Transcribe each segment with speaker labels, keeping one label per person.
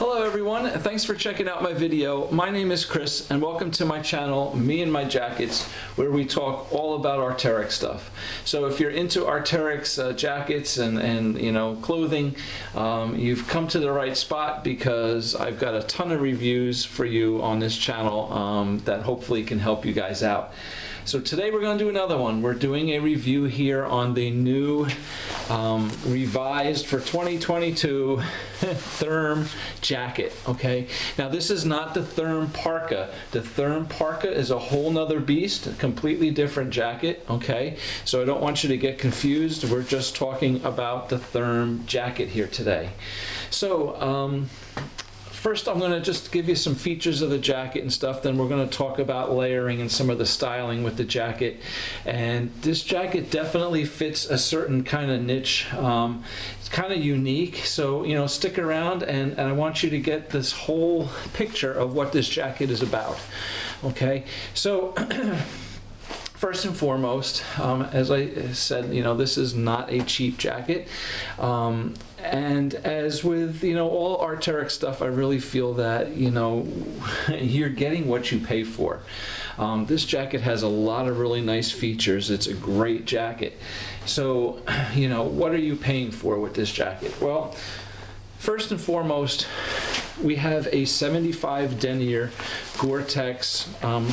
Speaker 1: Hello everyone, thanks for checking out my video. My name is Chris and welcome to my channel, Me and My Jackets, where we talk all about Arc'teryx stuff. So if you're into Arc'teryx jackets and you know, clothing, you've come to the right spot because I've got a ton of reviews for you on this channel that hopefully can help you guys out. So today we're going to do another one. We're doing a review here on the new revised for 2022 Therme Jacket. Okay, now this is not the Therme Parka. The Therme Parka is a whole nother beast, a completely different jacket. Okay, so I don't want you to get confused. We're just talking about the Therme Jacket here today. So first, I'm going to just give you some features of the jacket and stuff, then we're going to talk about layering and some of the styling with the jacket. And this jacket definitely fits a certain kind of niche. It's kind of unique, so you know, stick around and I want you to get this whole picture of what this jacket is about. Okay, so first and foremost, as I said, you know, this is not a cheap jacket. And as with, you know, all Arc'teryx stuff, I really feel that, you know, you're getting what you pay for. This jacket has a lot of really nice features. It's a great jacket. So, you know, what are you paying for with this jacket? Well, first and foremost, we have a 75 denier Goretex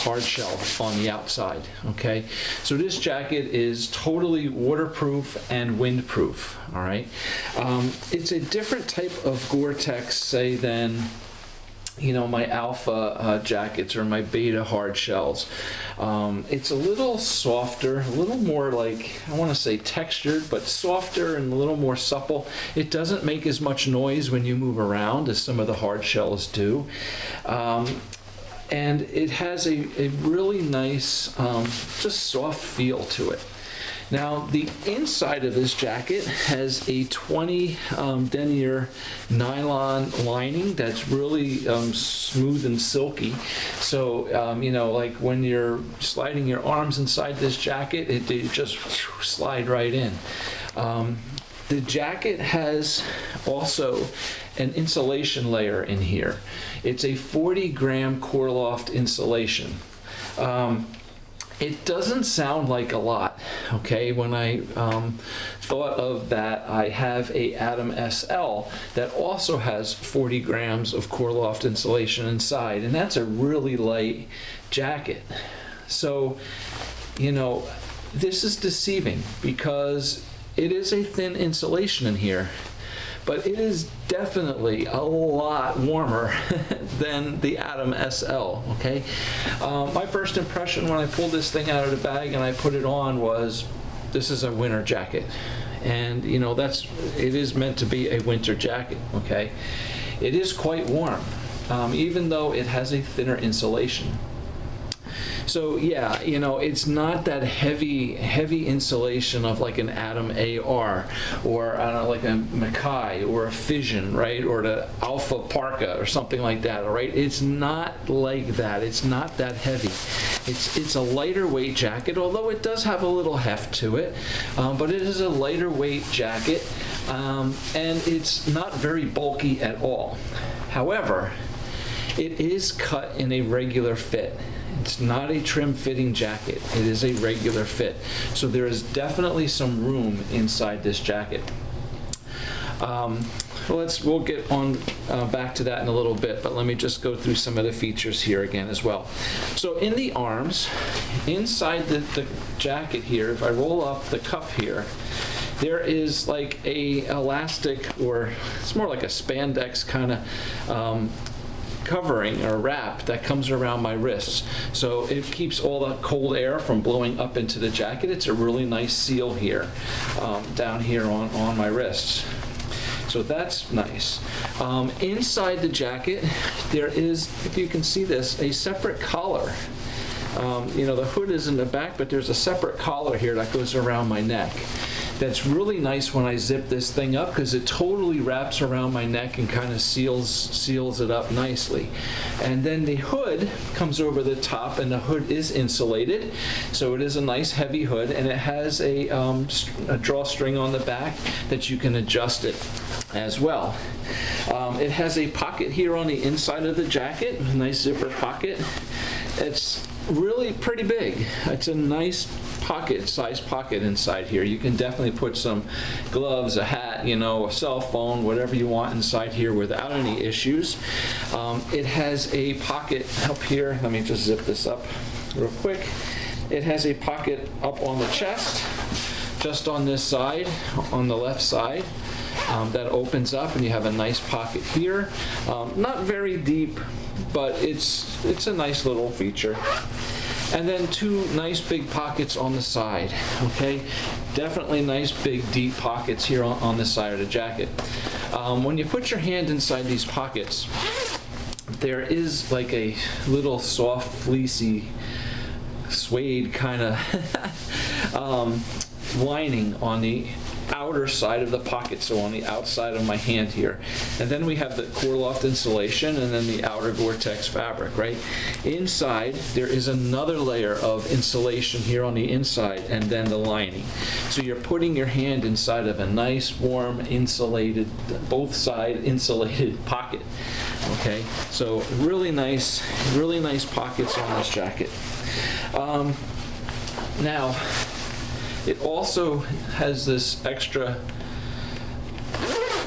Speaker 1: hard shell on the outside. Okay, so this jacket is totally waterproof and windproof. All right, it's a different type of Goretex, say, than, you know, my alpha jackets or my beta hard shells. It's a little softer, a little more like, I want to say textured, but softer and a little more supple. It doesn't make as much noise when you move around as some of the hard shells do. And it has a really nice, just soft feel to it. Now, the inside of this jacket has a 20 denier nylon lining that's really smooth and silky. So, you know, like when you're sliding your arms inside this jacket, it just slide right in. The jacket has also an insulation layer in here. It's a 40-gram Corloft insulation. It doesn't sound like a lot, okay? When I thought of that, I have a Atom SL that also has 40 grams of Corloft insulation inside, and that's a really light jacket. So, you know, this is deceiving because it is a thin insulation in here, but it is definitely a lot warmer than the Atom SL, okay? My first impression when I pulled this thing out of the bag and I put it on was, this is a winter jacket. And you know, it is meant to be a winter jacket, okay? It is quite warm, even though it has a thinner insulation. So yeah, you know, it's not that heavy insulation of like an Atom AR or I don't know, like a Mackay or a Fission, right? Or the Alpha Parka or something like that, all right? It's not like that. It's not that heavy. It's a lighter weight jacket, although it does have a little heft to it, but it is a lighter weight jacket, and it's not very bulky at all. However, it is cut in a regular fit. It's not a trim fitting jacket. It is a regular fit. So there is definitely some room inside this jacket. We'll get on back to that in a little bit, but let me just go through some of the features here again as well. So in the arms, inside the jacket here, if I roll up the cuff here, there is like a elastic, or it's more like a spandex kind of covering or wrap that comes around my wrists, so it keeps all the cold air from blowing up into the jacket. It's a really nice seal here, down here on my wrists, so that's nice. Inside the jacket there is, if you can see this, a separate collar. You know, the hood is in the back, but there's a separate collar here that goes around my neck. That's really nice when I zip this thing up because it totally wraps around my neck and kind of seals it up nicely. And then the hood comes over the top, and the hood is insulated, so it is a nice heavy hood, and it has a drawstring on the back that you can adjust it as well. It has a pocket here on the inside of the jacket, a nice zipper pocket. It's really pretty big. It's a nice size pocket inside here. You can definitely put some gloves, a hat, you know, a cell phone, whatever you want inside here without any issues. It has a pocket up here. Let me just zip this up real quick. It has a pocket up on the chest, just on this side, on the left side. That opens up and you have a nice pocket here. Not very deep, but it's a nice little feature. And then two nice big pockets on the side, okay? Definitely nice big deep pockets here on the side of the jacket. When you put your hand inside these pockets, there is like a little soft fleecy suede kind of lining on the outer side of the pocket, so on the outside of my hand here. And then we have the Core-Loft insulation and then the outer Goretex fabric, right? Inside, there is another layer of insulation here on the inside and then the lining. So you're putting your hand inside of a nice, warm, insulated, both side insulated pocket, okay? So really nice pockets on this jacket. Now, it also has this extra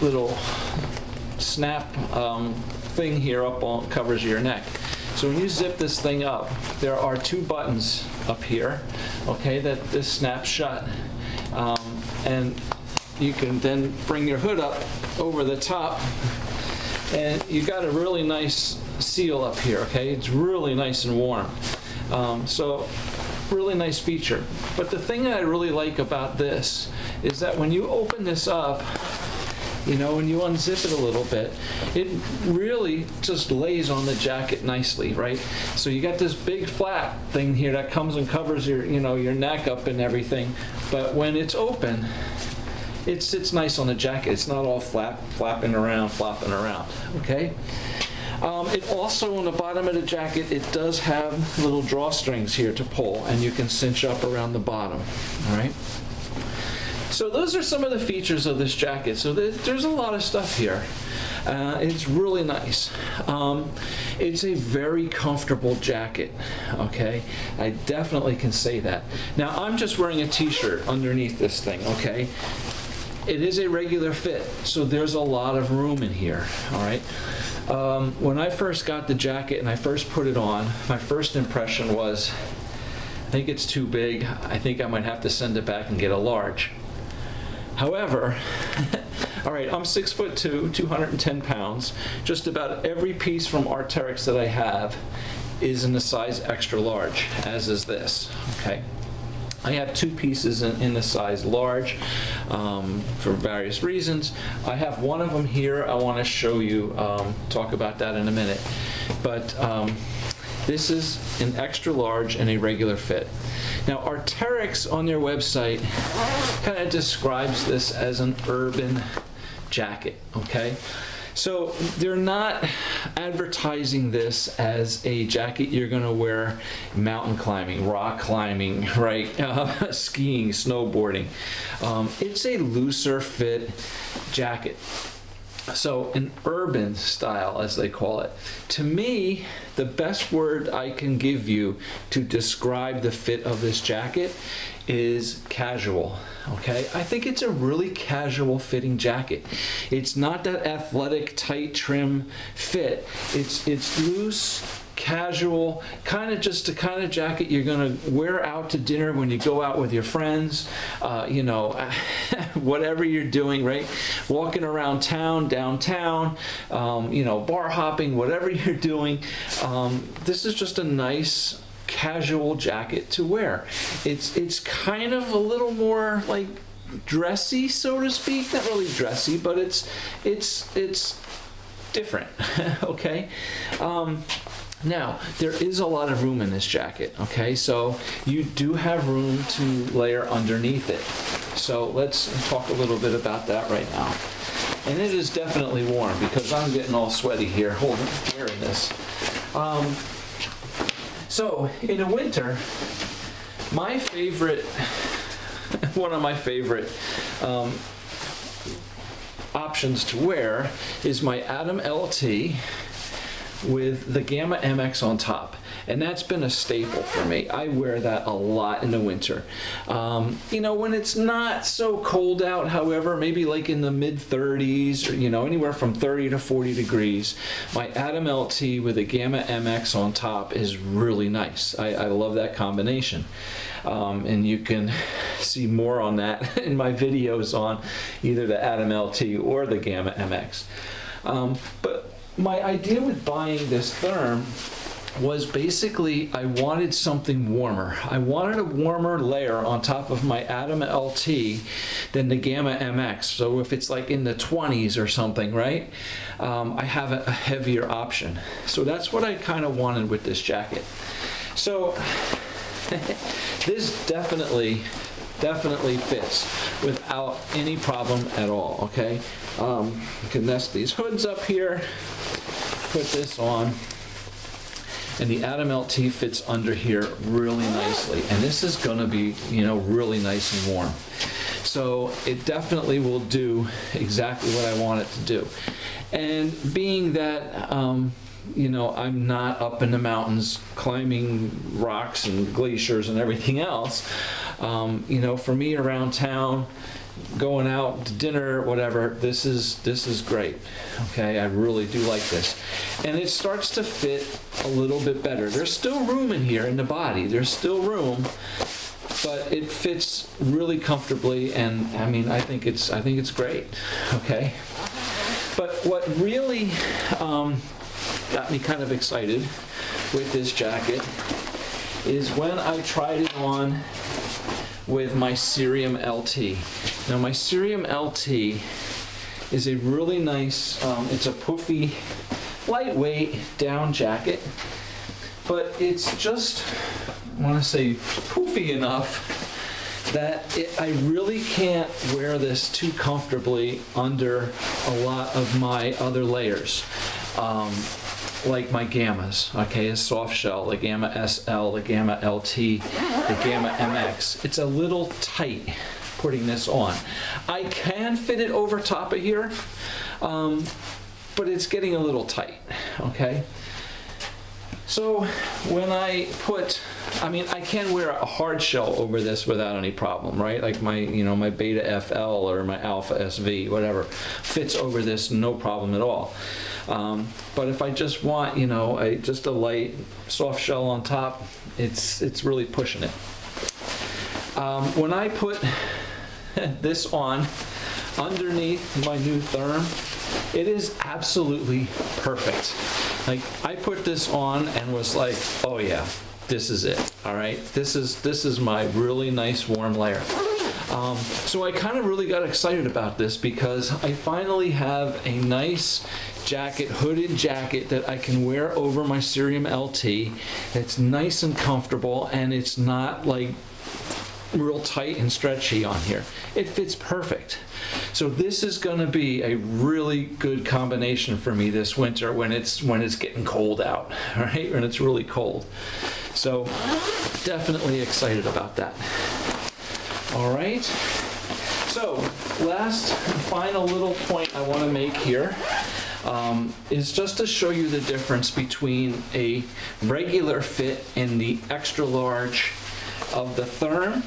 Speaker 1: little snap thing here up on, covers your neck. So when you zip this thing up, there are two buttons up here, okay, that this snaps shut. And you can then bring your hood up over the top, and you got a really nice seal up here, okay? It's really nice and warm. So really nice feature. But the thing that I really like about this is that when you open this up, you know, when you unzip it a little bit, it really just lays on the jacket nicely, right? So you got this big flat thing here that comes and covers your, you know, your neck up and everything. But when it's open, it sits nice on the jacket. It's not all flopping around, okay? It also, on the bottom of the jacket, it does have little drawstrings here to pull, and you can cinch up around the bottom, all right? So those are some of the features of this jacket. So there's a lot of stuff here. It's really nice. It's a very comfortable jacket, okay? I definitely can say that. Now, I'm just wearing a t-shirt underneath this thing, okay? It is a regular fit, so there's a lot of room in here, all right? When I first got the jacket and I first put it on, my first impression was, I think it's too big. I think I might have to send it back and get a large. However, all right, I'm 6'2", 210 pounds. Just about every piece from Arc'teryx that I have is in the size extra large, as is this, okay? I have two pieces in the size large for various reasons. I have one of them here. I want to show you, talk about that in a minute. But this is an extra large and a regular fit. Now, Arc'teryx on their website kind of describes this as an urban jacket, okay? So they're not advertising this as a jacket you're going to wear mountain climbing, rock climbing, right? Skiing, snowboarding. It's a looser fit jacket. So an urban style, as they call it. To me, the best word I can give you to describe the fit of this jacket is casual, okay? I think it's a really casual fitting jacket. It's not that athletic, tight, trim fit. It's loose, casual, kind of just the kind of jacket you're gonna wear out to dinner when you go out with your friends, you know, whatever you're doing, right? Walking around town, downtown, you know, bar hopping, whatever you're doing. This is just a nice, casual jacket to wear. It's kind of a little more like dressy, so to speak. Not really dressy, but it's different. Okay. Now, there is a lot of room in this jacket, okay? So you do have room to layer underneath it. So let's talk a little bit about that right now. And it is definitely warm because I'm getting all sweaty here wearing this. So in the winter, my favorite, one of my favorite options options to wear is my Atom LT with the Gamma MX on top. And that's been a staple for me. I wear that a lot in the winter. You know, when it's not so cold out, however, maybe like in the mid 30s or, you know, anywhere from 30 to 40 degrees, my Atom LT with a Gamma MX on top is really nice. I love that combination. And you can see more on that in my videos on either the Atom LT or the Gamma MX. But my idea with buying this Therme was basically I wanted something warmer. I wanted a warmer layer on top of my Atom LT than the Gamma MX. So if it's like in the 20s or something, right? I have a heavier option. So that's what I kind of wanted with this jacket. So this definitely fits without any problem at all, okay? You can nest these hoods up here, put this on, and the Atom LT fits under here really nicely. And this is gonna be, you know, really nice and warm. So it definitely will do exactly what I want it to do. And being that, you know, I'm not up in the mountains climbing rocks and glaciers and everything else, you know, for me around town, going out to dinner, whatever, this is great. Okay, I really do like this. And it starts to fit a little bit better. There's still room in here in the body. There's still room, but it fits really comfortably, and I mean, I think it's great. Okay. But what really got me kind of excited with this jacket is when I tried it on with my Cerium LT. Now my Cerium LT is a really nice, it's a poofy, lightweight down jacket, but it's just, I want to say, poofy enough that I really can't wear this too comfortably under a lot of my other layers. Like my Gammas, okay, a soft shell, the Gamma SL, the Gamma LT, the Gamma MX. It's a little tight putting this on. I can fit it over top of here, but it's getting a little tight, okay? So when I put, I mean, I can wear a hard shell over this without any problem, right? Like my, you know, my Beta FL or my Alpha SV, whatever, fits over this, no problem at all. But if I just want, you know, just a light soft shell on top, it's really pushing it. When I put this on underneath my new Therme, it is absolutely perfect. Like, I put this on and was like, oh yeah, this is it. All right, this is my really nice warm layer. So I kind of really got excited about this because I finally have a nice jacket, hooded jacket that I can wear over my Cerium LT. It's nice and comfortable, and it's not like real tight and stretchy on here. It fits perfect. So this is going to be a really good combination for me this winter when it's getting cold out, right? When it's really cold. So definitely excited about that. All right. So last and final little point I want to make here is just to show you the difference between a regular fit in the extra large of the Therme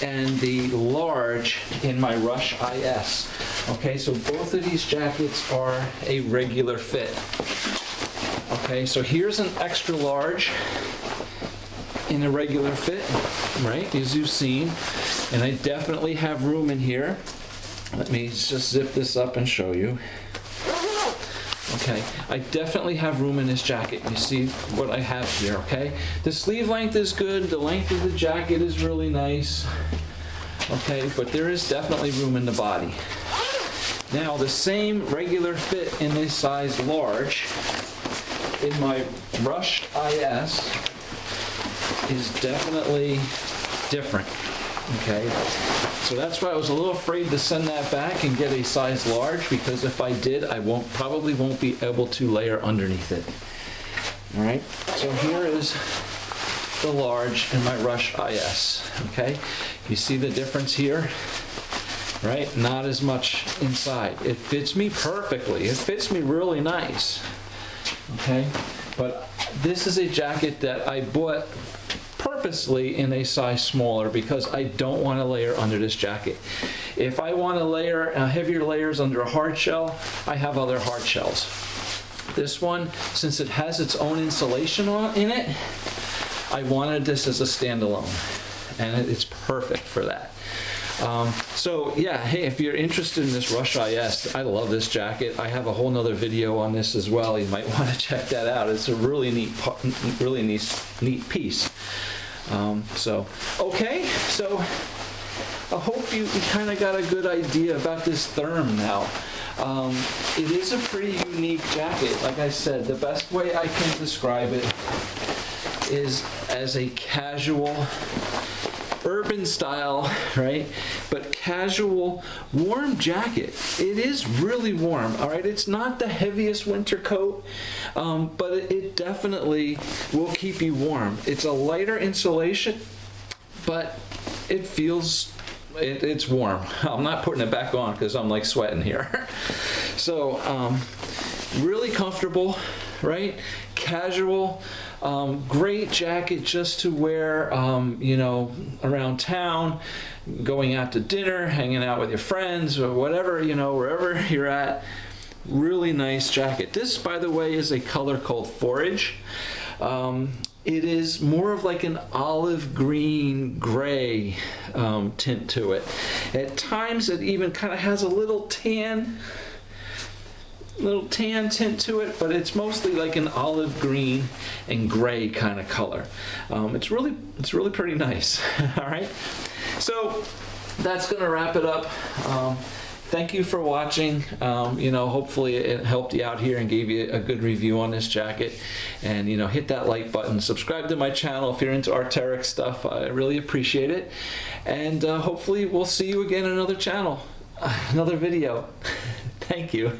Speaker 1: and the large in my Rush IS. Okay, so both of these jackets are a regular fit. Okay, so here's an extra large in a regular fit, right, as you've seen, and I definitely have room in here. Let me just zip this up and show you. Okay, I definitely have room in this jacket. You see what I have here, okay? The sleeve length is good, the length of the jacket is really nice, okay, but there is definitely room in the body. Now, the same regular fit in this size large in my Rush IS is definitely different, okay? So that's why I was a little afraid to send that back and get a size large, because if I did, I probably won't be able to layer underneath it. All right, so here is the large in my Rush IS, okay? You see the difference here? right? Not as much inside. It fits me perfectly. It fits me really nice, okay? But this is a jacket that I bought purposely in a size smaller because I don't want to layer under this jacket. If I want to layer heavier layers under a hard shell, I have other hard shells. This one, since it has its own insulation in it, I wanted this as a standalone, and it's perfect for that. So yeah, hey, if you're interested in this Rush IS, I love this jacket. I have a whole nother video on this as well. You might want to check that out. It's a really neat piece. Okay, so I hope you kind of got a good idea about this Therme now. It is a pretty unique jacket. Like I said, the best way I can describe it is as a casual, urban style, right? But casual, warm jacket. It is really warm, all right? It's not the heaviest winter coat, but it definitely will keep you warm. It's a lighter insulation, but it feels, it's warm. I'm not putting it back on because I'm like sweating here. So, really comfortable, right? Casual. Great jacket just to wear, you know, around town, going out to dinner, hanging out with your friends, or whatever, you know, wherever you're at. Really nice jacket. This, by the way, is a color called Forage. It is more of like an olive green gray tint to it. At times it even kind of has a little tan tint to it, but it's mostly like an olive green and gray kind of color. It's really pretty nice. All right, so that's gonna wrap it up. Thank you for watching. You know, hopefully it helped you out here and gave you a good review on this jacket. And you know, hit that like button, subscribe to my channel if you're into Arc'teryx stuff. I really appreciate it. And hopefully we'll see you again in another channel, another video. Thank you.